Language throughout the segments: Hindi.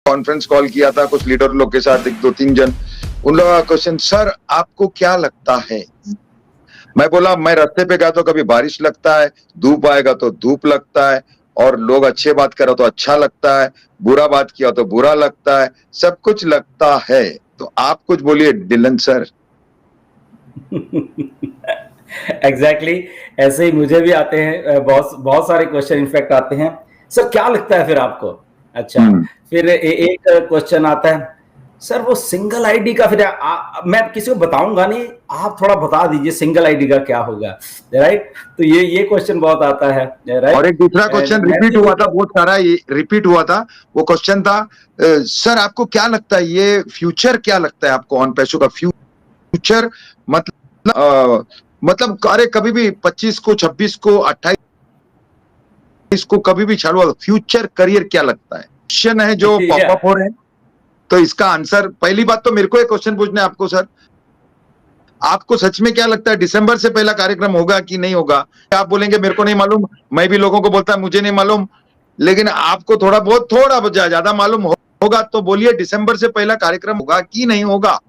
कॉन्फ्रेंस कॉल किया था कुछ लीडर लोग के साथ, 2-3 जन, उन लोगों का क्वेश्चन, सर आपको क्या लगता है? मैं बोला, मैं रास्ते पे गया तो कभी बारिश लगता है, धूप आएगा तो धूप लगता है, और लोग अच्छे बात करो तो अच्छा लगता है, बुरा बात किया तो बुरा लगता है, सब कुछ लगता है। तो आप कुछ बोलिए डिलन सर। एग्जैक्टली ऐसे ही मुझे भी आते हैं, बहुत बहुत सारे क्वेश्चन इनफैक्ट आते हैं, सर क्या लगता है फिर आपको? अच्छा, फिर एक क्वेश्चन आता है, सर वो सिंगल आईडी का फिर मैं किसी को बताऊंगा नहीं, आप थोड़ा बता दीजिए सिंगल आईडी का क्या होगा, राइट? तो ये क्वेश्चन बहुत आता है, राइट? और एक दूसरा क्वेश्चन रिपीट हुआ था, बहुत सारा रिपीट हुआ था, वो क्वेश्चन था, सर आपको क्या लगता है ये फ्यूचर क्या लगता है आपको ऑन पैसों का फ्यूचर? मतलब अरे कभी भी 25 को, 26 को, 28 को कभी भी चालू हुआ, फ्यूचर करियर क्या लगता है? क्वेश्चन है जो पॉपअप हो रहे हैं, तो इसका आंसर, पहली बात तो मेरे को एक क्वेश्चन पूछना है आपको सर, आपको सच में क्या लगता है दिसंबर से पहला कार्यक्रम होगा कि नहीं होगा? आप बोलेंगे मेरे को नहीं मालूम, मैं भी लोगों को बोलता है मुझे नहीं मालूम, लेकिन आपको थोड़ा ज्यादा मालूम होगा, तो बोलिए दिसंबर से पहला कार्यक्रम होगा कि नहीं होगा?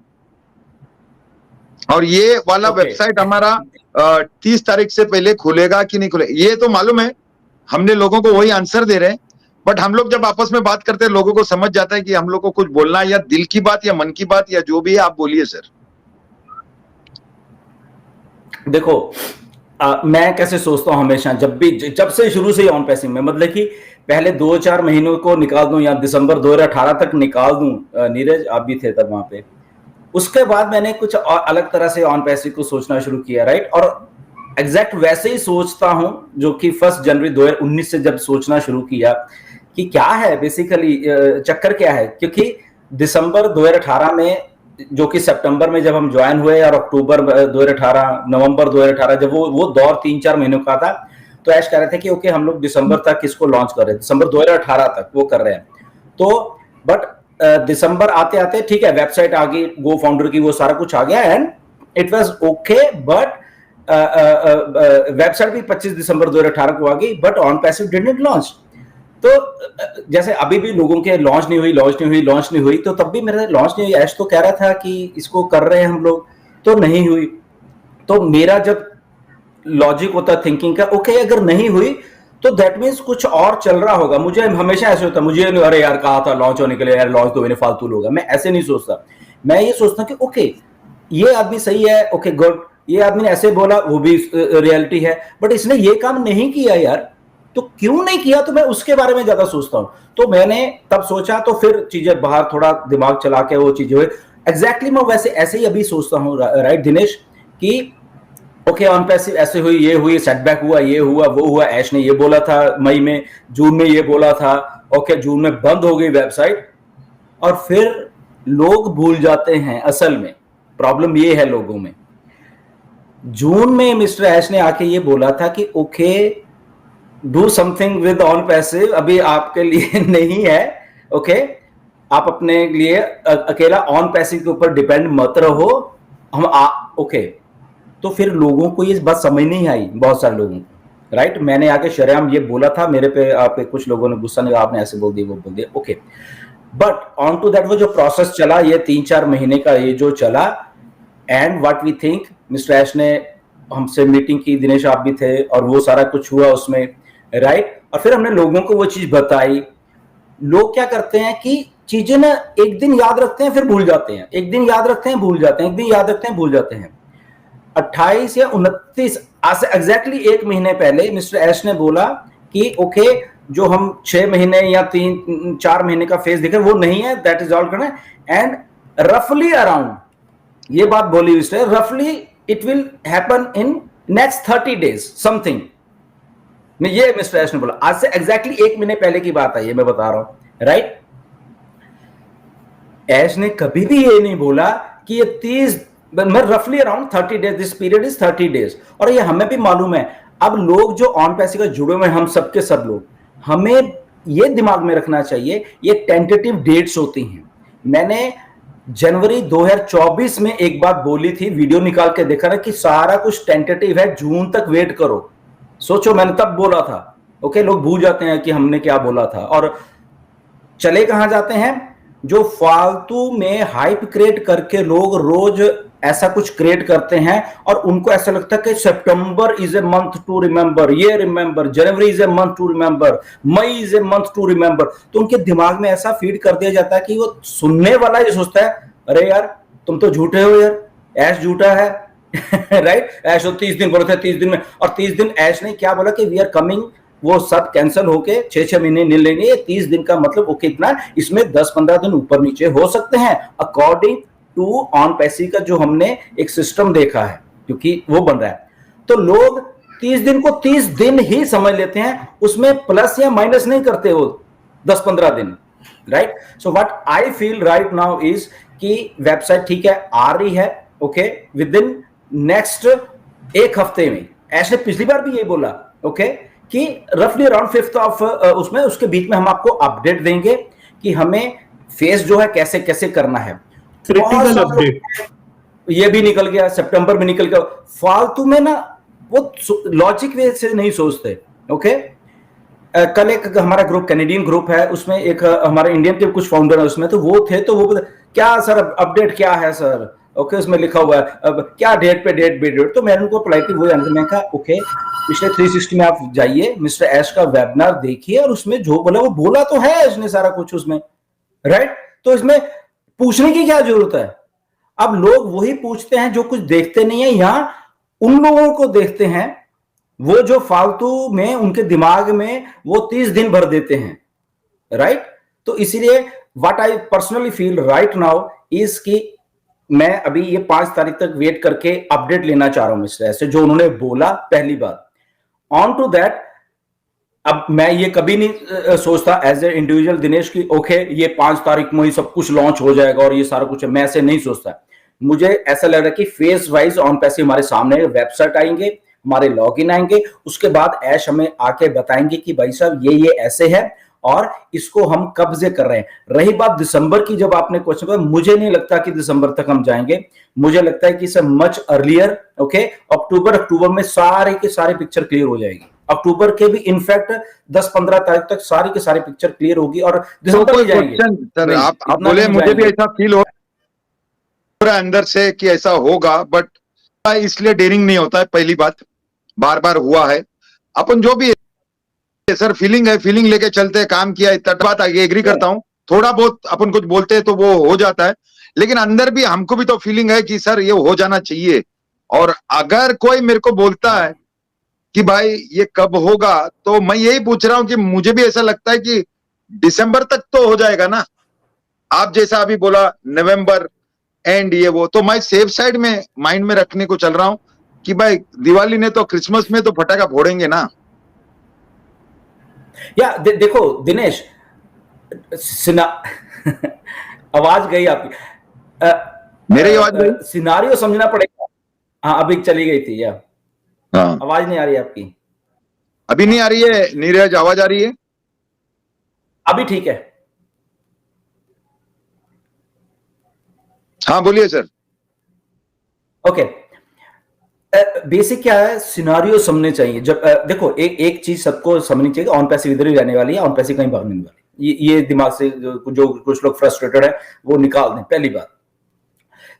और ये वाला वेबसाइट हमारा 30 तारीख से पहले खुलेगा कि नहीं खुलेगा, ये तो मालूम है, हमने लोगों को वही आंसर दे रहे हैं, बट हम लोग जब आपस में बात करते हैं लोगों को समझ जाता है कि हम लोग को कुछ बोलना है, या दिल की बात या मन की बात या जो भी है, आप बोलिए सर। देखो, मैं कैसे सोचता हूं हमेशा, जब से शुरू से ही ऑन पैसिंग में, मतलब कि पहले 2-4 महीनों को निकाल दूं या दिसंबर 2018 तक निकाल दूं, नीरज आप भी थे तब वहां पे, उसके बाद मैंने कुछ अलग तरह से ऑन पैसिंग को सोचना शुरू किया, राइट? और एग्जैक्ट वैसे ही सोचता हूं जो कि 1 जनवरी 2019 से जब सोचना शुरू किया कि क्या है बेसिकली, चक्कर क्या है, क्योंकि दिसंबर 2018 में, जो कि सितंबर में जब हम ज्वाइन हुए, और अक्टूबर 2018, नवंबर 2018 जब वो दौर 3-4 महीनों का था, तो ऐश कह रहे थे कि ओके हम लोग दिसंबर तक इसको लॉन्च कर रहे हैं, दिसंबर 2018 तक वो कर रहे हैं। तो बट दिसंबर आते आते ठीक है, वेबसाइट आ गई गो फाउंडर की, वो सारा कुछ आ गया and it was okay, but website भी 25 दिसंबर 2018 को आ गई, but on passive didn't launch. तो जैसे अभी भी लोगों के लॉन्च नहीं हुई, तो तब भी मेरा लॉन्च नहीं हुई, ऐश तो कह रहा था कि इसको कर रहे हैं हम लोग, तो नहीं हुई। तो मेरा जब लॉजिक होता है थिंकिंग का, ओके अगर नहीं हुई तो दैट मीन्स कुछ और चल रहा होगा। मुझे हमेशा ऐसे होता है, मुझे अरे यार कहा था लॉन्च होने के लिए, यार लॉन्च तो मैंने फालतू लोग, मैं ऐसे नहीं सोचता, मैं ये सोचता कि ओके ये आदमी सही है, ओके गुड, ये आदमी ने ऐसे बोला, वो भी रियलिटी है, बट इसने ये काम नहीं किया यार, तो क्यों नहीं किया, तो मैं उसके बारे में ज्यादा सोचता हूं। तो मैंने तब सोचा, तो फिर चीजें बाहर थोड़ा दिमाग चला के वो चीजें हुई। एग्जैक्टली मैं वैसे ऐसे ही अभी सोचता हूँ, राइट दिनेश, कि ओके ऑन पैसिव ऐसे हुई, ये हुई, सेटबैक हुआ, ये हुआ, वो हुआ, ऐश ने ये बोला था मई में, जून में ये बोला था, ओके जून में बंद हो गई वेबसाइट, और फिर लोग भूल जाते हैं। असल में प्रॉब्लम ये है लोगों में, जून में मिस्टर ऐश ने आके ये बोला था कि okay do something with on passive, अभी आपके लिए नहीं है, ओके आप अपने लिए अकेला ऑन पैसिव के ऊपर डिपेंड मत रहो, हम ओके। तो फिर लोगों को ये बात समझ नहीं आई, बहुत सारे लोगों को, राइट? मैंने आके शरेआम ये बोला था, मेरे पे आप कुछ लोगों ने गुस्सा नहीं, आपने ऐसे बोल दिया, वो बोल दिया, okay, but on to that वो जो प्रोसेस चला, ये 3-4 महीने का ये जो चला, and what we think, mister Ash ने हमसे मीटिंग की, दिनेश आप भी थे, और वो सारा कुछ हुआ उसमें, राइट? और फिर हमने लोगों को वो चीज बताई। लोग क्या करते हैं कि चीजें ना एक दिन याद रखते हैं फिर भूल जाते हैं, एक दिन याद रखते हैं भूल जाते हैं, एक दिन याद रखते हैं भूल जाते हैं। 28 या 29 आज से एग्जैक्टली 1 महीने पहले मिस्टर ऐश ने बोला कि ओके जो हम 6 महीने या 3-4 महीने का फेज देखे वो नहीं है, दैट इज ऑल करना, एंड रफली अराउंड, ये बात बोली मिस्टर, रफली it will happen in next 30 days something, ये मिस्टर ऐश ने बोला। आज से एग्जैक्टली 1 महीने पहले की बात है ये, मैं बता रहा हूं, राइट? ऐश ने कभी भी ये नहीं बोला कि ये 30, मैं रफली around 30 days, this period is 30 days, और ये हमें भी मालूम है। अब लोग जो ऑन पैसिव का जुड़े हुए हैं, हम सबके सब लोग, हमें ये दिमाग में रखना चाहिए ये टेंटेटिव डेट्स होती हैं। मैंने जनवरी 2024 में एक बात बोली थी, वीडियो निकाल के देखा ना, कि सारा कुछ टेंटेटिव है, जून तक वेट करो। सोचो मैंने तब बोला था, ओके लोग भूल जाते हैं कि हमने क्या बोला था, और चले कहां जाते हैं, जो फालतू में हाइप क्रिएट करके लोग रोज ऐसा कुछ क्रिएट करते हैं और उनको ऐसा लगता है कि September is a month to remember, ये remember, January is a month to remember, May is a month to remember. तो उनके दिमाग में ऐसा फीड कर दिया जाता है कि वो सुनने वाला ये सोचता है अरे यार तुम तो झूठे हो यार, ऐश झूठा है राइट ऐश तो 30 दिन बोले थे 30 दिन में, और 30 दिन ऐश ने क्या बोला कि वी आर कमिंग, वो सब कैंसिल होके 6-6 महीने नहीं लेंगे, ये 30 दिन का मतलब वो कितना, इसमें 10-15 दिन ऊपर नीचे हो सकते हैं अकॉर्डिंग टू ऑन पैसी का जो हमने एक सिस्टम देखा है, क्योंकि वो बन रहा है। तो लोग 30 दिन को 30 दिन ही समझ लेते हैं, उसमें प्लस या माइनस नहीं करते हो 10-15 दिन, right. So what I feel right now is कि वेबसाइट ठीक है आ रही है, ओके, विद इन नेक्स्ट एक हफ्ते में। ऐसे पिछली बार भी यही बोला, ओके, कि रफली अराउंड 5th ऑफ उसमें, उसके बीच में हम आपको अपडेट देंगे कि हमें फेस जो है कैसे कैसे करना है। क्रिटिकल अपडेट ये भी निकल गया, सितंबर में निकल गया। फालतू में ना वो लॉजिक वे से नहीं सोचते, ओके। कल एक हमारा ग्रुप कैनेडियन ग्रुप है, उसमें एक हमारे इंडियन के कुछ फाउंडर है उसमें, तो वो थे, तो वो क्या सर अपडेट क्या है सर, ओके, उसमें लिखा हुआ है अब क्या डेट पे डेट डेट। तो मैंने उनको पोलाइटली वही आंसर, मैंने कहा ओके पिछले 360 में आप जाइए, मिस्टर ऐश का वेबिनार देखिए, और उसमें जो बोला वो बोला तो है ऐश ने सारा कुछ उसमें, राइट। तो इसमें पूछने की क्या जरूरत है। अब लोग वही पूछते हैं जो कुछ देखते नहीं है, यहां उन लोगों को देखते हैं वो जो फालतू में उनके दिमाग में वो 30 दिन भर देते हैं, राइट। तो इसीलिए what I personally feel right now is कि मैं अभी ये 5 तारीख तक वेट करके अपडेट लेना चाह रहा हूं मिस्टर ऐसे, जो उन्होंने बोला पहली बार। ऑन टू दैट, अब मैं ये कभी नहीं सोचता एज ए इंडिविजुअल दिनेश की ओके ये 5 तारीख में ही सब कुछ लॉन्च हो जाएगा और ये सारा कुछ है, मैं ऐसे नहीं सोचता। मुझे ऐसा लग रहा है कि फेज वाइज ऑन पैसे हमारे सामने वेबसाइट आएंगे, हमारे लॉगिन आएंगे, उसके बाद ऐश हमें आके बताएंगे कि भाई साहब ये ऐसे है और इसको हम कब से कर रहे हैं। रही बात दिसंबर की, जब आपने क्वेश्चन किया, मुझे नहीं लगता कि दिसंबर तक हम जाएंगे, मुझे लगता है कि इसे मच अर्लियर, ओके, अक्टूबर में सारे के सारे पिक्चर क्लियर हो जाएगी। अक्टूबर के भी इनफैक्ट 10-15 तारीख तक सारी की सारी पिक्चर क्लियर होगी और दिसंबर में जाएंगे। सर आप बोले, मुझे भी ऐसा फील हो रहा है अंदर से कि ऐसा होगा, बट इसलिए डेयरिंग नहीं होता है। पहली बात, बार बार हुआ है, अपन जो भी सर फीलिंग है, फीलिंग लेके चलते हैं, काम किया, इतना बात आगे एग्री करता हूं। थोड़ा बहुत अपन कुछ बोलते हैं तो वो हो जाता है, लेकिन अंदर भी हमको भी तो फीलिंग है कि सर ये हो जाना चाहिए। और अगर कोई मेरे को बोलता है कि भाई ये कब होगा, तो मैं यही पूछ रहा हूं कि मुझे भी ऐसा लगता है कि दिसंबर तक तो हो जाएगा ना। आप जैसा अभी बोला नवंबर एंड ये वो, तो मैं सेफ साइड में माइंड में रखने को चल रहा हूं कि भाई दिवाली ने तो क्रिसमस में तो फटाका फोड़ेंगे ना। या देखो दिनेश, आवाज गई आपकी, मेरी आवाज गई, सिनारियो समझना पड़ेगा। हाँ अभी चली गई थी, या हाँ आवाज नहीं आ रही आपकी, अभी नहीं आ रही है नीरज, आवाज आ रही है अभी ठीक है। हाँ बोलिए सर। ओके, बेसिक क्या है, सिनारियो समझने चाहिए। जब देखो एक चीज सबको समझनी चाहिए, ऑन पैसिव इधर ही रहने वाली है, ऑन पैसिव कहीं भागने वाली। ये दिमाग से जो कुछ लोग फ्रस्ट्रेटेड है वो निकाल दें, पहली बात।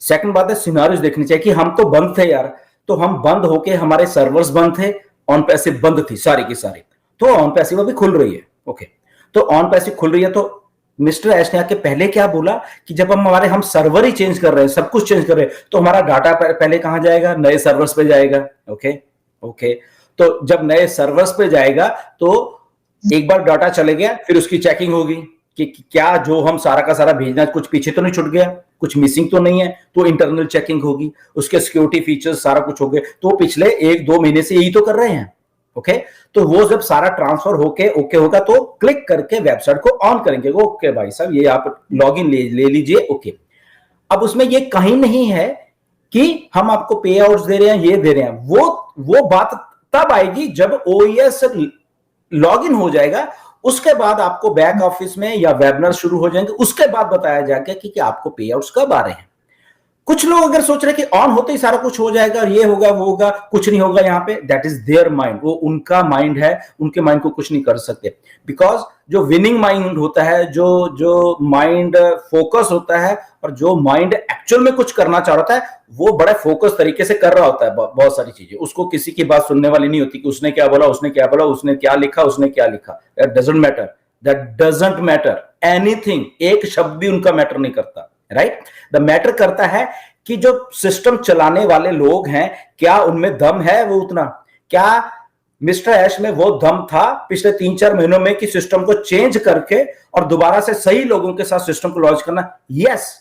सेकंड बात है सिनारियोस देखनी चाहिए कि हम तो बंद थे यार, तो हम बंद होके हमारे सर्वर्स बंद थे, ऑन पैसिव बंद थी सारी की सारी, तो ऑन पैसिव अभी खुल रही है। ओके, तो ऑन पैसिव खुल रही है, तो मिस्टर ऐश ने आके पहले क्या बोला कि जब हम सर्वर ही चेंज कर रहे हैं, सब कुछ चेंज कर रहे हैं, तो हमारा डाटा पहले कहां जाएगा, नए सर्वर्स पे जाएगा। ओके, तो जब नए सर्वर्स पे जाएगा तो एक बार डाटा चले गया, फिर उसकी चेकिंग होगी कि क्या जो हम सारा का सारा भेजना कुछ पीछे तो नहीं छूट गया, कुछ मिसिंग तो नहीं है, तो इंटरनल चेकिंग होगी, उसके सिक्योरिटी फीचर्स सारा कुछ हो गए। तो पिछले 1-2 महीने से यही तो कर रहे हैं। ओके, तो वो जब सारा ट्रांसफर होके ओके होगा तो क्लिक करके वेबसाइट को ऑन करेंगे। ओके भाई साहब ये आप लॉगिन ले लीजिए। ओके, अब उसमें ये कहीं नहीं है कि हम आपको पे आउट्स दे रहे हैं, ये दे रहे हैं। वो बात तब आएगी जब ओएस लॉगिन हो जाएगा, उसके बाद आपको बैक ऑफिस में या वेबिनार शुरू हो जाएंगे, उसके बाद बताया जाएगा कि आपको पे आउट्स कब आ रहे हैं। कुछ लोग अगर सोच रहे कि ऑन होते ही सारा कुछ हो जाएगा, ये होगा वो होगा, कुछ नहीं होगा यहाँ पे, दैट इज देयर माइंड, वो उनका माइंड है, उनके माइंड को कुछ नहीं कर सकते। बिकॉज जो विनिंग माइंड होता है, जो माइंड फोकस होता है, और जो माइंड एक्चुअल में कुछ करना चाह रहा है, वो बड़े फोकस तरीके से कर रहा होता है बहुत सारी चीजें। उसको किसी की बात सुनने वाली नहीं होती कि उसने क्या बोला, उसने क्या बोला, उसने क्या लिखा, उसने क्या लिखा, that doesn't matter, that doesn't matter anything, एक शब्द भी उनका मैटर नहीं करता, राइट। द मैटर करता है कि जो सिस्टम चलाने वाले लोग हैं, क्या उनमें दम है वो उतना, क्या मिस्टर ऐश में वो दम था पिछले 3-4 महीनों में कि सिस्टम को चेंज करके और दोबारा से सही लोगों के साथ सिस्टम को लॉन्च करना। यस,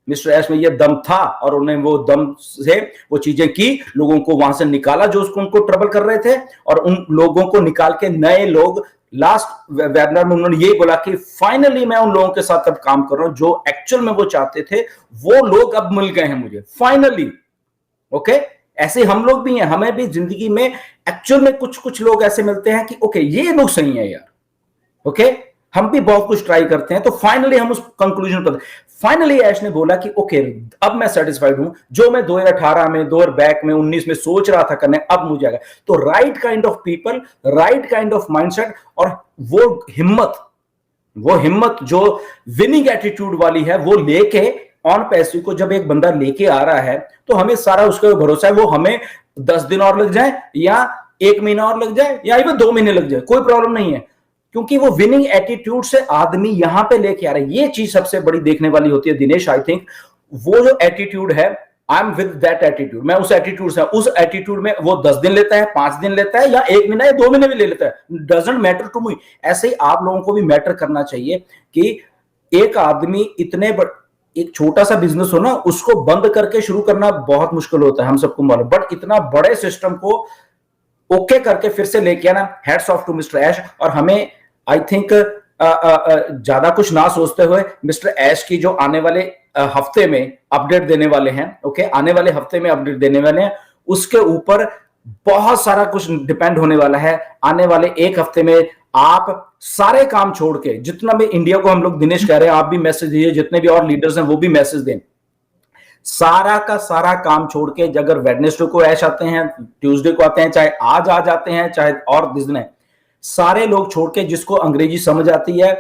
मिस्टर ऐश में ये दम था, और उन्हें वो दम से वो चीजें की, लोगों को वहां से निकाला जो उसको उनको ट्रबल कर रहे थे, और उन लोगों को निकाल के नए लोग, लास्ट वेबिनार में उन्होंने यही बोला कि फाइनली मैं उन लोगों के साथ अब काम कर रहा हूं जो एक्चुअल में वो चाहते थे, वो लोग अब मिल गए हैं मुझे फाइनली। ओके, ऐसे हम लोग भी हैं, हमें भी जिंदगी में एक्चुअल में कुछ लोग ऐसे मिलते हैं कि ओके ये लोग सही है यार। ओके, हम भी बहुत कुछ ट्राई करते हैं, तो फाइनली हम उस कंक्लूजन पर, फाइनली ऐश ने बोला कि ओके अब मैं सेटिस्फाइड हूं, जो मैं 2018 में 2019 में सोच रहा था करने, अब मुझे आ गया। तो right kind of people, right kind of mindset, और वो हिम्मत जो विनिंग एटीट्यूड वाली है, वो लेके ऑन पैसिव को जब एक बंदा लेके आ रहा है, तो हमें सारा उसका भरोसा है, वो हमें 10 दिन और लग जाए, या 1 महीना और लग जाए, या इवन 2 महीने लग जाए, कोई प्रॉब्लम नहीं है, क्योंकि वो विनिंग एटीट्यूड से आदमी यहां पे लेके आ रहा है। ये चीज सबसे बड़ी देखने वाली होती है दिनेश। आई थिंक वो जो एटीट्यूड है, I am with that attitude, मैं उस एटीट्यूड से, उस एटीट्यूड में वो 10 दिन लेता है, 5 दिन लेता है, या 1 महीना या 2 महीने भी ले लेता है, डजंट मैटर टू मी। ऐसे ही आप लोगों को भी मैटर करना चाहिए कि एक आदमी एक छोटा सा बिजनेस हो ना, उसको बंद करके शुरू करना बहुत मुश्किल होता है, हम सबको मालूम, बट इतना बड़े सिस्टम को ओके करके फिर से लेके आना, हैट्स ऑफ टू मिस्टर ऐश। और हमें आई थिंक ज्यादा कुछ ना सोचते हुए मिस्टर ऐश की जो आने वाले हफ्ते में अपडेट देने वाले हैं, ओके, आने वाले हफ्ते में अपडेट देने वाले हैं, उसके ऊपर बहुत सारा कुछ डिपेंड होने वाला है। आने वाले 1 हफ्ते में आप सारे काम छोड़ के, जितना भी इंडिया को हम लोग, दिनेश कह रहे हैं, आप भी मैसेज दीजिए, जितने भी और लीडर्स हैं वो भी मैसेज दें, सारा का सारा काम छोड़ के, अगर वेडनेसडे को ऐश आते हैं, ट्यूसडे को आते हैं, चाहे आज आ जाते हैं, चाहे और दिन है, सारे लोग छोड़ के, जिसको अंग्रेजी समझ आती है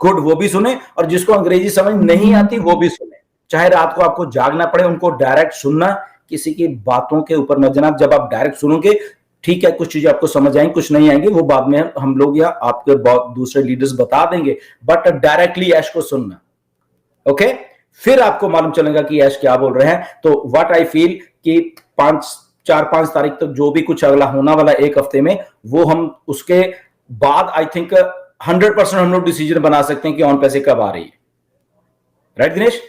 गुड वो भी सुने, और जिसको अंग्रेजी समझ नहीं आती वो भी सुने, चाहे रात को आपको जागना पड़े, उनको डायरेक्ट सुनना, किसी की बातों के ऊपर मत जाना। जब आप डायरेक्ट सुनोगे, ठीक है, कुछ चीजें आपको समझ आएंगी, कुछ नहीं आएंगी, वो बाद में हम लोग या आपके दूसरे लीडर्स बता देंगे, बट डायरेक्टली ऐश को सुनना। ओके, फिर आपको मालूम चलेगा कि ऐश क्या बोल रहे हैं। तो व्हाट आई फील कि 4-5 तारीख तक जो भी कुछ अगला होना वाला 1 हफ्ते में, वो हम उसके बाद आई थिंक 100% हम लोग डिसीजन बना सकते हैं कि ऑन पैसे कब आ रही है। राइट दिनेश?